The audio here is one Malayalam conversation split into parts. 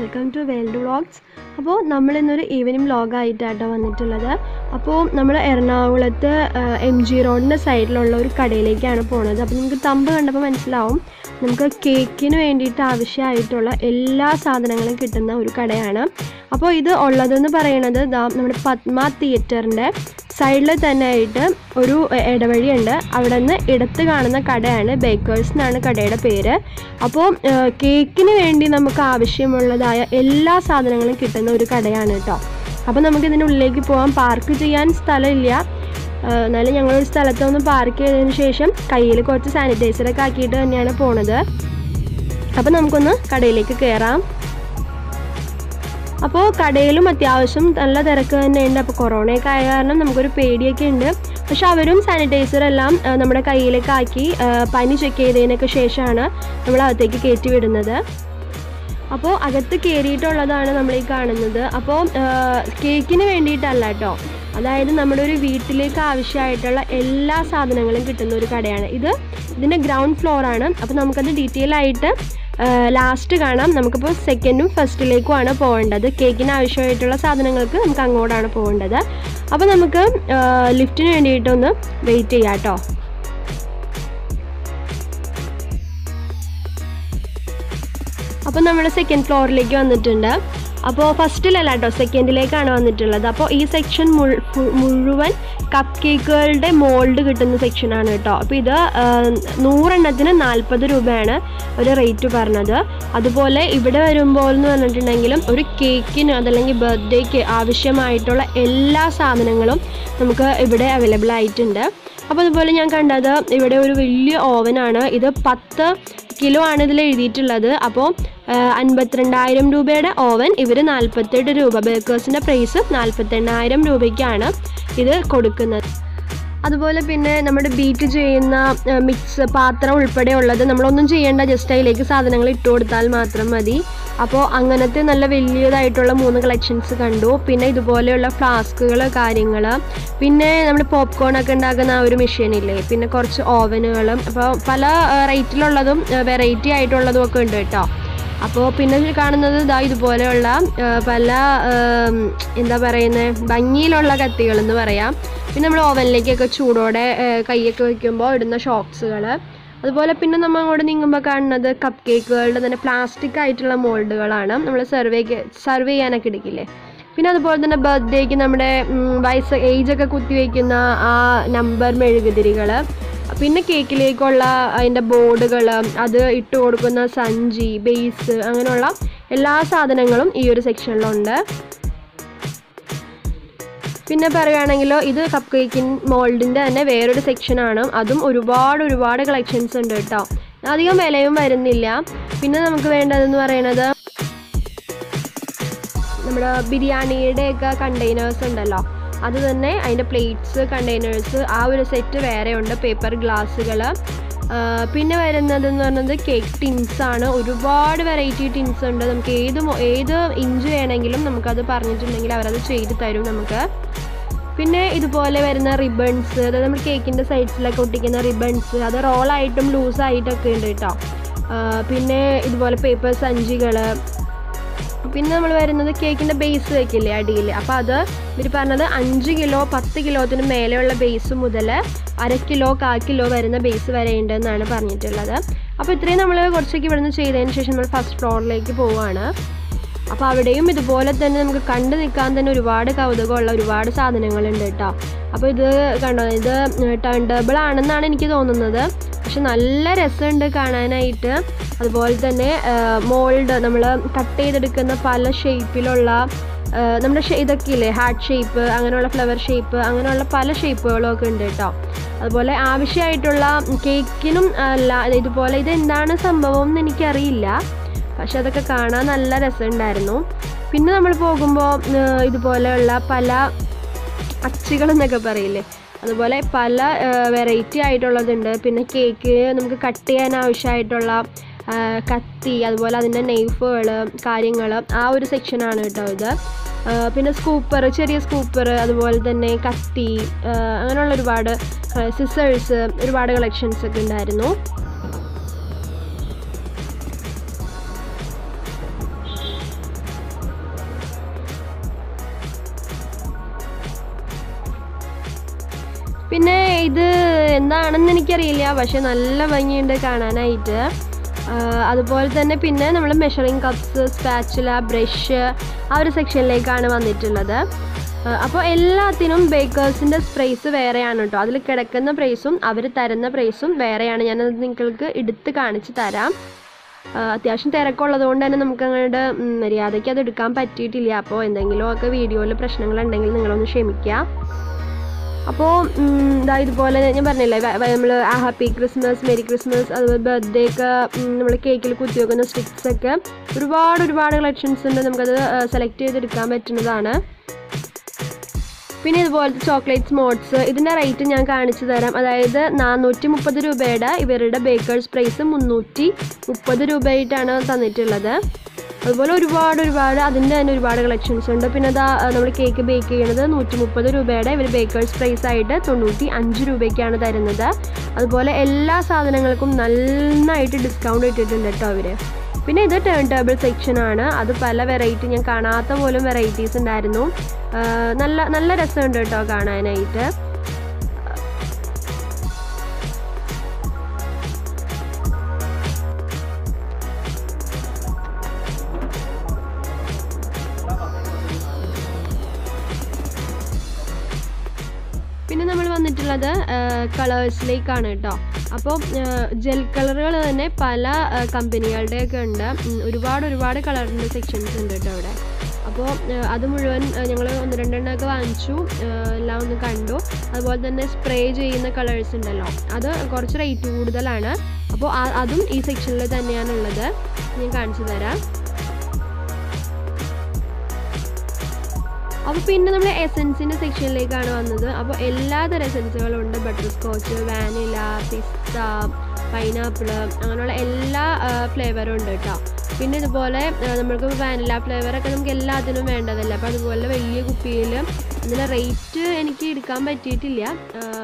Welcome to world vlogs. അപ്പോൾ നമ്മളിന്നൊരു ഈവനിങ് വ്ളോഗായിട്ടാണ് വന്നിട്ടുള്ളത്. അപ്പോൾ നമ്മൾ എറണാകുളത്ത് MG റോഡിൻ്റെ സൈഡിലുള്ള ഒരു കടയിലേക്കാണ് പോകുന്നത്. അപ്പോൾ നിങ്ങൾക്ക് തമ്പ് കണ്ടപ്പോൾ മനസ്സിലാവും, നമുക്ക് കേക്കിന് വേണ്ടിയിട്ട് ആവശ്യമായിട്ടുള്ള എല്ലാ സാധനങ്ങളും കിട്ടുന്ന ഒരു കടയാണ്. അപ്പോൾ ഇത് ഉള്ളതെന്ന് പറയുന്നത് നമ്മുടെ പത്മ തിയേറ്ററിൻ്റെ സൈഡിൽ തന്നെ ആയിട്ട് ഒരു ഇടവഴിയുണ്ട്. അവിടെ നിന്ന് ഇടത്ത് കാണുന്ന കടയാണ് ബേക്കേഴ്സ് എന്നാണ് കടയുടെ പേര്. അപ്പോൾ കേക്കിന് വേണ്ടി നമുക്ക് ആവശ്യമുള്ളതായ എല്ലാ സാധനങ്ങളും കിട്ടുന്ന ഒരു കടയാണ് കേട്ടോ. അപ്പോൾ നമുക്കിതിനുള്ളിലേക്ക് പോകാം. പാർക്ക് ചെയ്യാൻ സ്ഥലമില്ല, എന്നാലും ഞങ്ങളൊരു സ്ഥലത്തൊന്ന് പാർക്ക് ചെയ്തതിന് ശേഷം കയ്യിൽ കുറച്ച് സാനിറ്റൈസറൊക്കെ ആക്കിയിട്ട് തന്നെയാണ് പോണത്. അപ്പോൾ നമുക്കൊന്ന് കടയിലേക്ക് കയറാം. അപ്പോൾ കടയിലും അത്യാവശ്യം നല്ല തിരക്ക് തന്നെയുണ്ട്. അപ്പോൾ കൊറോണയൊക്കെ ആയ കാരണം നമുക്കൊരു പേടിയൊക്കെ ഉണ്ട്. പക്ഷെ അവരും സാനിറ്റൈസറെല്ലാം നമ്മുടെ കയ്യിലേക്ക് ആക്കി പനി ചെക്ക് ചെയ്തതിനൊക്കെ ശേഷമാണ് നമ്മൾ അകത്തേക്ക് കയറ്റി വിടുന്നത്. അപ്പോൾ അകത്ത് കയറിയിട്ടുള്ളതാണ് നമ്മൾ ഈ കാണുന്നത്. അപ്പോൾ കേക്കിന് വേണ്ടിയിട്ടല്ല കേട്ടോ, അതായത് നമ്മുടെ ഒരു വീട്ടിലേക്ക് ആവശ്യമായിട്ടുള്ള എല്ലാ സാധനങ്ങളും കിട്ടുന്ന ഒരു കടയാണ് ഇത്. ഇതിൻ്റെ ഗ്രൗണ്ട് ഫ്ലോറാണ്. അപ്പോൾ നമുക്കത് ഡീറ്റെയിൽ ആയിട്ട് ലാസ്റ്റ് കാണാം. നമുക്കിപ്പോൾ സെക്കൻഡും ഫസ്റ്റിലേക്കുമാണ് പോകേണ്ടത്. കേക്കിന് ആവശ്യമായിട്ടുള്ള സാധനങ്ങൾക്ക് നമുക്ക് അങ്ങോട്ടാണ് പോകേണ്ടത്. അപ്പോൾ നമുക്ക് ലിഫ്റ്റിന് വേണ്ടിയിട്ടൊന്ന് വെയിറ്റ് ചെയ്യാം കേട്ടോ. അപ്പോൾ നമ്മൾ സെക്കൻഡ് ഫ്ലോറിലേക്ക് വന്നിട്ടുണ്ട്. അപ്പോൾ ഫസ്റ്റിലല്ല കേട്ടോ, സെക്കൻഡിലേക്കാണ് വന്നിട്ടുള്ളത്. അപ്പോൾ ഈ സെക്ഷൻ മുഴുവൻ കപ്പ് കേക്കുകളുടെ മോൾഡ് കിട്ടുന്ന സെക്ഷനാണ് കേട്ടോ. അപ്പോൾ ഇത് 100 എണ്ണത്തിന് 40 രൂപയാണ് ഒരു റേറ്റ് പറഞ്ഞത്. അതുപോലെ ഇവിടെ വരുമ്പോൾ എന്ന് പറഞ്ഞിട്ടുണ്ടെങ്കിലും ഒരു കേക്കിന് അതല്ലെങ്കിൽ ബർത്ത്ഡേക്ക് ആവശ്യമായിട്ടുള്ള എല്ലാ സാധനങ്ങളും നമുക്ക് ഇവിടെ അവൈലബിൾ ആയിട്ടുണ്ട്. അപ്പോൾ അതുപോലെ ഞാൻ കണ്ടത് ഇവിടെ ഒരു വലിയ ഓവനാണ്. ഇത് 10 കിലോ ആണ് ഇതിൽ എഴുതിയിട്ടുള്ളത്. അപ്പോൾ 52,000 രൂപയുടെ ഓവൻ ഇവർ 48 രൂപ, ബേക്കേഴ്സിൻ്റെ പ്രൈസ് 48,000 രൂപയ്ക്കാണ് ഇത് കൊടുക്കുന്നത്. അതുപോലെ പിന്നെ നമ്മുടെ ബീറ്റ് ചെയ്യുന്ന മിക്സ് പാത്രം ഉൾപ്പെടെ ഉള്ളത് നമ്മളൊന്നും ചെയ്യേണ്ട, ജസ്റ്റ് അതിലേക്ക് സാധനങ്ങൾ ഇട്ട് കൊടുത്താൽ മാത്രം മതി. അപ്പോൾ അങ്ങനത്തെ നല്ല വലിയതായിട്ടുള്ള 3 കളക്ഷൻസ് കണ്ടു. പിന്നെ ഇതുപോലെയുള്ള ഫ്ലാസ്കുകൾ കാര്യങ്ങൾ, പിന്നെ നമ്മൾ പോപ്കോണൊക്കെ ഉണ്ടാക്കുന്ന ആ ഒരു മെഷീനില്ലേ, പിന്നെ കുറച്ച് ഓവനുകളും, അപ്പോൾ പല റേറ്റിലുള്ളതും വെറൈറ്റി ആയിട്ടുള്ളതും ഒക്കെ ഉണ്ട് കേട്ടോ. അപ്പോൾ പിന്നെ കാണുന്നത് ഇതുപോലെയുള്ള പല എന്താ പറയുന്നത് ഭംഗിയിലുള്ള കത്തികളെന്ന് പറയാം. പിന്നെ നമ്മൾ ഓവനിലേക്കൊക്കെ ചൂടോടെ കൈയൊക്കെ വയ്ക്കുമ്പോൾ ഇടുന്ന ഷോക്സുകൾ. അതുപോലെ പിന്നെ നമ്മൾ അങ്ങോട്ട് നീങ്ങുമ്പോൾ കാണുന്നത് കപ്പ് കേക്കുകളുടെ തന്നെ പ്ലാസ്റ്റിക് ആയിട്ടുള്ള മോൾഡുകളാണ്. നമ്മൾ സർവ് ചെയ്യാനൊക്കെ എടുക്കില്ലേ. പിന്നെ അതുപോലെ തന്നെ ബർത്ത്ഡേക്ക് നമ്മുടെ ഏജൊക്കെ കുത്തിവെക്കുന്ന ആ നമ്പർ മെഴുകുതിരികൾ, പിന്നെ കേക്കിലേക്കുള്ള അതിൻ്റെ ബോർഡുകൾ, അത് ഇട്ട് കൊടുക്കുന്ന സഞ്ചി, ബേസ്, അങ്ങനെയുള്ള എല്ലാ സാധനങ്ങളും ഈ ഒരു സെക്ഷനിലുണ്ട്. പിന്നെ പറയുകയാണെങ്കിലോ ഇത് കപ്പ് കേക്കിൻ മോൾഡിൻ്റെ തന്നെ വേറൊരു സെക്ഷനാണ്. അതും ഒരുപാട് കളക്ഷൻസ് ഉണ്ട് കേട്ടോ. അധികം വിലയും വരുന്നില്ല. പിന്നെ നമുക്ക് വേണ്ടതെന്ന് പറയുന്നത് നമ്മുടെ ബിരിയാണിയുടെയൊക്കെ കണ്ടെയ്നേഴ്സ് ഉണ്ടല്ലോ, അത് തന്നെ അതിൻ്റെ പ്ലേറ്റ്സ്, കണ്ടെയ്നേഴ്സ്, ആ ഒരു സെറ്റ് വേറെ ഉണ്ട്. പേപ്പർ ഗ്ലാസ്സുകൾ. പിന്നെ വരുന്നതെന്ന് പറയുന്നത് കേക്ക് ടിൻസാണ്. ഒരുപാട് വെറൈറ്റി ടിൻസ് ഉണ്ട്. നമുക്ക് ഏത് ഇഞ്ച് വേണമെങ്കിലും നമുക്കത് പറഞ്ഞിട്ടുണ്ടെങ്കിൽ അവരത് ചെയ്ത് തരും നമുക്ക്. പിന്നെ ഇതുപോലെ വരുന്ന റിബൺസ്, അതായത് നമ്മൾ കേക്കിൻ്റെ സൈഡ്സിലൊക്കെ ഒട്ടിക്കുന്ന റിബൺസ്, അത് റോളായിട്ടും ലൂസായിട്ടൊക്കെ ഉണ്ട് കേട്ടോ. പിന്നെ ഇതുപോലെ പേപ്പർ സഞ്ചികൾ. പിന്നെ നമ്മൾ വരുന്നത് കേക്കിൻ്റെ ബേസ് വയ്ക്കില്ലേ അടിയിൽ, അപ്പോൾ അത് ഇവർ പറഞ്ഞത് 5 കിലോ 10 കിലോത്തിന് മേലെയുള്ള ബേസ് മുതൽ 1/2 കിലോ 1/4 കിലോ വരുന്ന ബേസ് വരെ ഉണ്ടെന്നാണ് പറഞ്ഞിട്ടുള്ളത്. അപ്പോൾ ഇത്രയും നമ്മൾ കുറച്ചൊക്കെ ഇവിടുന്ന് ചെയ്തതിന് ശേഷം നമ്മൾ ഫസ്റ്റ് ഫ്ലോറിലേക്ക് പോവുകയാണ്. അപ്പോൾ അവിടെയും ഇതുപോലെ തന്നെ നമുക്ക് കണ്ടു നിൽക്കാൻ തന്നെ ഒരുപാട് കൗതുകമുള്ള ഒരുപാട് സാധനങ്ങളുണ്ട് കേട്ടോ. അപ്പോൾ ഇത് കണ്ടോ, ഇത് ടേൺടേബിൾ ആണെന്നാണ് എനിക്ക് തോന്നുന്നത്, പക്ഷെ നല്ല രസമുണ്ട് കാണാനായിട്ട്. അതുപോലെ തന്നെ മോൾഡ് നമ്മൾ കട്ട് ചെയ്തെടുക്കുന്ന പല ഷേപ്പിലുള്ള നമ്മുടെ ഇതൊക്കെ ഇല്ലേ, ഹാർട്ട് ഷേപ്പ്, അങ്ങനെയുള്ള ഫ്ലവർ ഷേപ്പ്, അങ്ങനെയുള്ള പല ഷേപ്പുകളും ഒക്കെ ഉണ്ട് കേട്ടോ. അതുപോലെ ആവശ്യമായിട്ടുള്ള കേക്കിനും അല്ല ഇതുപോലെ, ഇതെന്താണ് സംഭവം എന്ന് എനിക്കറിയില്ല, പക്ഷെ അതൊക്കെ കാണാൻ നല്ല രസമുണ്ടായിരുന്നു. പിന്നെ നമ്മൾ പോകുമ്പോൾ ഇതുപോലെയുള്ള പല അച്ചുകളെന്നൊക്കെ പറയില്ലേ, അതുപോലെ പല വെറൈറ്റി ആയിട്ടുള്ളതുണ്ട്. പിന്നെ കേക്ക് നമുക്ക് കട്ട് ചെയ്യാൻ ആവശ്യമായിട്ടുള്ള കത്തി, അതുപോലെ അതിൻ്റെ നൈഫുകൾ കാര്യങ്ങൾ, ആ ഒരു സെക്ഷനാണ് കേട്ടോ ഇത്. പിന്നെ സ്കൂപ്പർ, ചെറിയ സ്കൂപ്പർ, അതുപോലെ തന്നെ കത്തി, അങ്ങനെയുള്ള ഒരുപാട് സിസേഴ്സ്, ഒരുപാട് കളക്ഷൻസ് ഒക്കെ ഉണ്ടായിരുന്നു. പിന്നെ ഇത് എന്താണെന്ന് എനിക്കറിയില്ല, പക്ഷെ നല്ല ഭംഗിയുണ്ട് കാണാനായിട്ട്. അതുപോലെ തന്നെ പിന്നെ നമ്മൾ മെഷറിംഗ് കപ്സ്, സ്പാച്ചുല, ബ്രഷ് ആ ഒരു സെക്ഷനിലേക്കാണ് വന്നിട്ടുള്ളത്. അപ്പോൾ എല്ലാത്തിനും ബേക്കേഴ്സിൻ്റെ പ്രൈസ് വേറെയാണ് കേട്ടോ. അതിൽ കിടക്കുന്ന പ്രൈസും അവർ തരുന്ന പ്രൈസും വേറെയാണ്. ഞാനത് നിങ്ങൾക്ക് എടുത്ത് കാണിച്ച് തരാം. അത്യാവശ്യം തിരക്കുള്ളത് കൊണ്ട് തന്നെ നമുക്ക് അങ്ങോട്ട് മര്യാദയ്ക്ക് അത് എടുക്കാൻ പറ്റിയിട്ടില്ല. അപ്പോൾ എന്തെങ്കിലുമൊക്കെ വീഡിയോയിൽ പ്രശ്നങ്ങളുണ്ടെങ്കിൽ നിങ്ങളൊന്ന് ക്ഷമിക്കുക. അപ്പോൾ ഇതുപോലെ ഞാൻ പറഞ്ഞില്ലേ, നമ്മൾ ഹാപ്പി ക്രിസ്മസ്, മെരി ക്രിസ്മസ്, അതുപോലെ ബർത്ത്ഡേ ഒക്കെ നമ്മൾ കേക്കിൽ കുത്തിവെക്കുന്ന സ്റ്റിക്സൊക്കെ ഒരുപാട് കളക്ഷൻസ് ഉണ്ട്. നമുക്കത് സെലക്ട് ചെയ്തെടുക്കാൻ പറ്റുന്നതാണ്. പിന്നെ ഇതുപോലത്തെ ചോക്ലേറ്റ്സ് മോഡ്സ്, ഇതിൻ്റെ റേറ്റ് ഞാൻ കാണിച്ചു തരാം. അതായത് 430 രൂപയുടെ ഇവരുടെ ബേക്കേഴ്സ് പ്രൈസ് 330 രൂപയായിട്ടാണ് തന്നിട്ടുള്ളത്. അതുപോലെ ഒരുപാട് അതിൻ്റെ തന്നെ ഒരുപാട് കളക്ഷൻസ് ഉണ്ട്. പിന്നെ അതാ നമ്മൾ കേക്ക് ബേക്ക് ചെയ്യുന്നത് 130 രൂപയുടെ ഇവർ ബേക്കേഴ്സ് പ്രൈസ് ആയിട്ട് 95 രൂപയ്ക്കാണ് തരുന്നത്. അതുപോലെ എല്ലാ സാധനങ്ങൾക്കും നന്നായിട്ട് ഡിസ്കൗണ്ട് ഇട്ടിട്ടുണ്ട് കേട്ടോ അവർ. പിന്നെ ഇത് ടേൺ ടേബിൾ സെക്ഷനാണ്. അത് പല വെറൈറ്റി, ഞാൻ കാണാത്ത പോലും വെറൈറ്റീസ് ഉണ്ടായിരുന്നു. നല്ല രസമുണ്ട് കേട്ടോ കാണാനായിട്ട്. പിന്നെ നമ്മൾ വന്നിട്ടുള്ളത് കളേഴ്സിലേക്കാണ് കേട്ടോ. അപ്പോൾ ജെൽ കളറുകൾ തന്നെ പല കമ്പനികളുടെയൊക്കെ ഉണ്ട്. ഒരുപാട് കളറിൻ്റെ സെക്ഷൻസ് ഉണ്ട് കേട്ടോ അവിടെ. അപ്പോൾ അത് മുഴുവൻ ഞങ്ങൾ 1-2 എണ്ണമൊക്കെ വാങ്ങിച്ചു, എല്ലാം ഒന്ന് കണ്ടു. അതുപോലെ തന്നെ സ്പ്രേ ചെയ്യുന്ന കളേഴ്സ് ഉണ്ടല്ലോ, അത് കുറച്ച് റേറ്റ് കൂടുതലാണ്. അപ്പോൾ അതും ഈ സെക്ഷനിൽ തന്നെയാണുള്ളത്. ഞാൻ കാണിച്ചു തരാം. അപ്പോൾ പിന്നെ നമ്മൾ എസൻസിൻ്റെ സെക്ഷനിലേക്കാണ് വന്നത്. അപ്പോൾ എല്ലാതരം എസൻസുകളും ഉണ്ട്. ബട്ടർ സ്കോച്ച്, വാനില, പിസ്ത, പൈനാപ്പിൾ, അങ്ങനെയുള്ള എല്ലാ ഫ്ലേവറും ഉണ്ട് കേട്ടോ. പിന്നെ ഇതുപോലെ നമുക്ക് വാനില ഫ്ലേവറൊക്കെ നമുക്ക് എല്ലാത്തിനും വേണ്ടതല്ല. അപ്പോൾ അതുപോലെ വലിയ കുപ്പിയിൽ അതിൻ്റെ റേറ്റ് എനിക്ക് എടുക്കാൻ പറ്റിയിട്ടില്ല.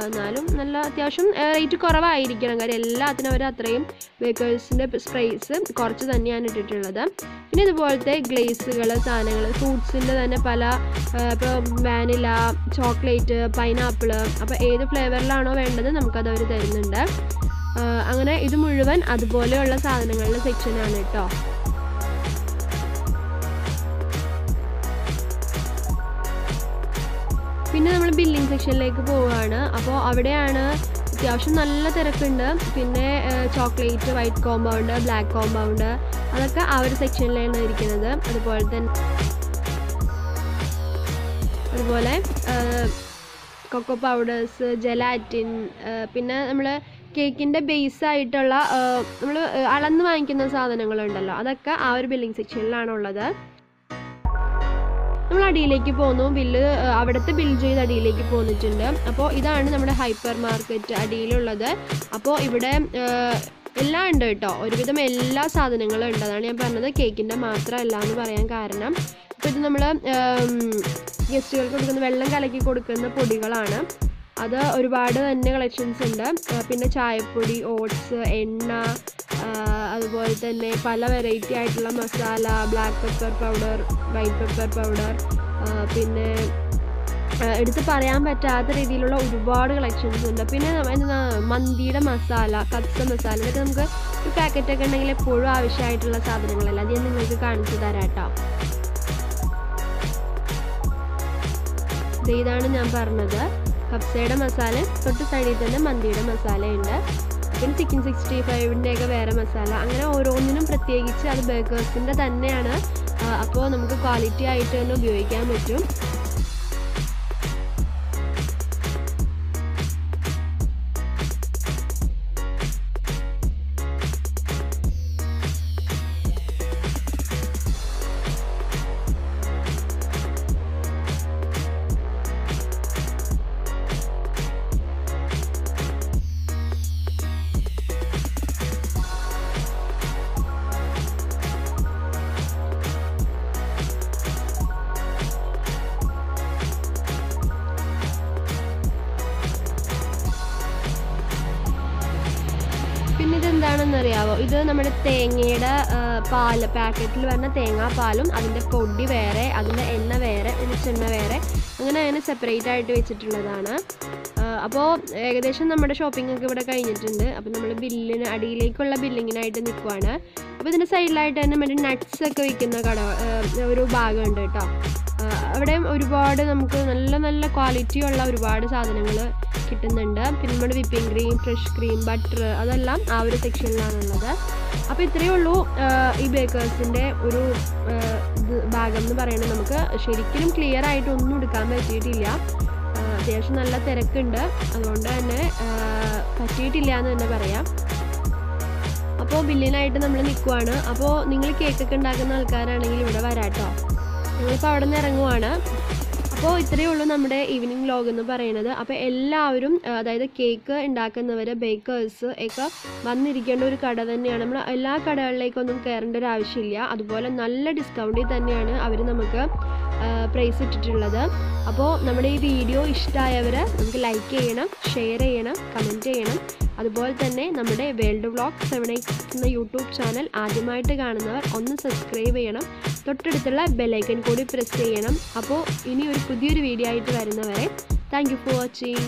എന്നാലും നല്ല അത്യാവശ്യം റേറ്റ് കുറവായിരിക്കണം, കാര്യം എല്ലാത്തിനും അവർ അത്രയും ബേക്കേഴ്സിൻ്റെ പ്രൈസ് കുറച്ച് തന്നെയാണ് ഇട്ടിട്ടുള്ളത്. പിന്നെ ഇതുപോലത്തെ ഗ്ലേസുകൾ, സാധനങ്ങൾ, ഫ്രൂട്ട്സിൻ്റെ തന്നെ പല, ഇപ്പോൾ വാനില, ചോക്ലേറ്റ്, പൈനാപ്പിൾ, അപ്പോൾ ഏത് ഫ്ലേവറിലാണോ വേണ്ടത് നമുക്കത് അവർ തരുന്നുണ്ട്. അങ്ങനെ ഇത് മുഴുവൻ അതുപോലെയുള്ള സാധനങ്ങളുടെ സെക്ഷനാണ് കേട്ടോ. പിന്നെ നമ്മൾ ബില്ലിംഗ് സെക്ഷനിലേക്ക് പോവുകയാണ്. അപ്പോൾ അവിടെയാണ് അത്യാവശ്യം നല്ല തിരക്കുണ്ട്. പിന്നെ chocolate, white compound, black compound, അതൊക്കെ ആ ഒരു സെക്ഷനിലാണ് ഇരിക്കുന്നത്. അതുപോലെ കൊക്കോ പൗഡേഴ്സ്, ജെലാറ്റിൻ, പിന്നെ നമ്മൾ കേക്കിൻ്റെ ബേസായിട്ടുള്ള നമ്മൾ അളന്ന് വാങ്ങിക്കുന്ന സാധനങ്ങളുണ്ടല്ലോ, അതൊക്കെ ആ ഒരു ബില്ലിംഗ് സെക്ഷനിലാണുള്ളത്. നമ്മൾ അടിയിലേക്ക് പോന്നു. അവിടുത്തെ ബിൽ ചെയ്ത് അടിയിലേക്ക് പോന്നിട്ടുണ്ട്. അപ്പോൾ ഇതാണ് നമ്മുടെ ഹൈപ്പർ മാർക്കറ്റ് അടിയിലുള്ളത്. അപ്പോൾ ഇവിടെ എല്ലാം ഉണ്ട് കേട്ടോ, ഒരുവിധം എല്ലാ സാധനങ്ങളും ഉണ്ട്. അതാണ് ഞാൻ പറഞ്ഞത് കേക്കിൻ്റെ മാത്രമല്ല എന്ന് പറയാൻ കാരണം. അപ്പോൾ ഇത് നമ്മൾ ഗസ്റ്റുകൾക്ക് കൊടുക്കുന്ന വെള്ളം കലക്കി കൊടുക്കുന്ന പൊടികളാണ്. അത് ഒരുപാട് തന്നെ കളക്ഷൻസ് ഉണ്ട്. പിന്നെ ചായപ്പൊടി, ഓട്സ്, എണ്ണ, അതുപോലെ തന്നെ പല വെറൈറ്റി ആയിട്ടുള്ള masala, black pepper powder, white pepper powder, പിന്നെ എടുത്ത് പറയാൻ പറ്റാത്ത രീതിയിലുള്ള ഒരുപാട് കളക്ഷൻസ് ഉണ്ട്. പിന്നെ മന്തിയുടെ മസാല, കബ്സ മസാല, ഇതൊക്കെ നമുക്ക് ഒരു പാക്കറ്റൊക്കെ ഉണ്ടെങ്കിൽ എപ്പോഴും ആവശ്യമായിട്ടുള്ള സാധനങ്ങളല്ല. അത് ഞാൻ നിങ്ങൾക്ക് കാണിച്ചു തരാം കേട്ടോ. ഇതാണ് ഞാൻ പറഞ്ഞത്, കബ്സയുടെ മസാല. തൊട്ട് സൈഡിൽ തന്നെ മന്തിയുടെ മസാലയുണ്ട്. പിന്നെ ചിക്കൻ 65-ൻ്റെയൊക്കെ വേറെ മസാല. അങ്ങനെ ഓരോന്നിനും പ്രത്യേകിച്ച് അത് ബേക്കേഴ്സിൻ്റെ തന്നെയാണ്. അപ്പോൾ നമുക്ക് ക്വാളിറ്റി ആയിട്ട് തന്നെ ഉപയോഗിക്കാൻ പറ്റും. പിന്നെ ഇതെന്താണെന്നറിയാവോ, ഇത് നമ്മുടെ തേങ്ങയുടെ പാല്, പാക്കറ്റിൽ വരുന്ന തേങ്ങാപ്പാലും അതിൻ്റെ പൊടി വേറെ, അതിൻ്റെ എണ്ണ വേറെ, വെളിച്ചെണ്ണ വേറെ, അങ്ങനെ സെപ്പറേറ്റ് ആയിട്ട് വെച്ചിട്ടുള്ളതാണ്. അപ്പോൾ ഏകദേശം നമ്മുടെ ഷോപ്പിംഗ് ഒക്കെ ഇവിടെ കഴിഞ്ഞിട്ടുണ്ട്. അപ്പോൾ നമ്മൾ ബില്ലിന് അടിയിലേക്കുള്ള ബില്ലിങ്ങിനായിട്ട് നിൽക്കുവാണ്. അപ്പോൾ ഇതിൻ്റെ സൈഡിലായിട്ട് തന്നെ മറ്റേ നട്ട്സ് ഒക്കെ വിൽക്കുന്ന ഒരു ഭാഗമുണ്ട് കേട്ടോ. അവിടെയും ഒരുപാട് നമുക്ക് നല്ല നല്ല ക്വാളിറ്റിയുള്ള ഒരുപാട് സാധനങ്ങൾ കിട്ടുന്നുണ്ട്. പിന്നെ നമ്മുടെ whipping cream, fresh cream, butter അതെല്ലാം ആ ഒരു സെക്ഷനിലാണുള്ളത്. അപ്പോൾ ഇത്രയേ ഉള്ളൂ ഈ ബേക്കേഴ്സിൻ്റെ ഒരു ഭാഗം എന്ന് പറയുന്നത്. നമുക്ക് ശരിക്കും ക്ലിയർ ആയിട്ട് ഒന്നും എടുക്കാൻ പറ്റിയിട്ടില്ല. അത്യാവശ്യം നല്ല തിരക്കുണ്ട്, അതുകൊണ്ട് തന്നെ പറ്റിയിട്ടില്ല എന്ന് തന്നെ പറയാം. അപ്പോൾ ബില്ലിനായിട്ട് നമ്മൾ നിൽക്കുവാണ്. അപ്പോൾ നിങ്ങൾ കേക്കൊക്കെ ഉണ്ടാക്കുന്ന ആൾക്കാരാണെങ്കിൽ ഇവിടെ വരാട്ടോ. ഞങ്ങളിപ്പോൾ അവിടെ നിന്ന് ഇറങ്ങുവാണ്. അപ്പോൾ ഇത്രയേ ഉള്ളൂ നമ്മുടെ ഈവനിങ് വ്ലോഗ് എന്ന് പറയുന്നത്. അപ്പോൾ എല്ലാവരും, അതായത് കേക്ക് ഉണ്ടാക്കുന്നവർ, ബേക്കേഴ്സ് ഒക്കെ വന്നിരിക്കേണ്ട ഒരു കട തന്നെയാണ്. നമ്മൾ എല്ലാ കടകളിലേക്കൊന്നും കയറേണ്ട ഒരു ആവശ്യമില്ല. അതുപോലെ നല്ല ഡിസ്കൗണ്ടിൽ തന്നെയാണ് അവർ നമുക്ക് പ്രൈസ് ഇട്ടിട്ടുള്ളത്. അപ്പോൾ നമ്മുടെ ഈ വീഡിയോ ഇഷ്ടമായവർ നമുക്ക് ലൈക്ക് ചെയ്യണം, ഷെയർ ചെയ്യണം, കമൻറ്റ് ചെയ്യണം. അതുപോലെ തന്നെ നമ്മുടെ വേൾഡ് വ്ലോഗ് 7x എന്ന യൂട്യൂബ് ചാനൽ ആദ്യമായിട്ട് കാണുന്നവർ ഒന്ന് സബ്സ്ക്രൈബ് ചെയ്യണം. തൊട്ടടുത്തുള്ള ബെല്ലൈക്കൺ കൂടി പ്രസ് ചെയ്യണം. അപ്പോൾ ഇനി ഒരു പുതിയൊരു വീഡിയോ ആയിട്ട് വരുന്നവരെ താങ്ക് യു ഫോർ വാച്ചിങ്.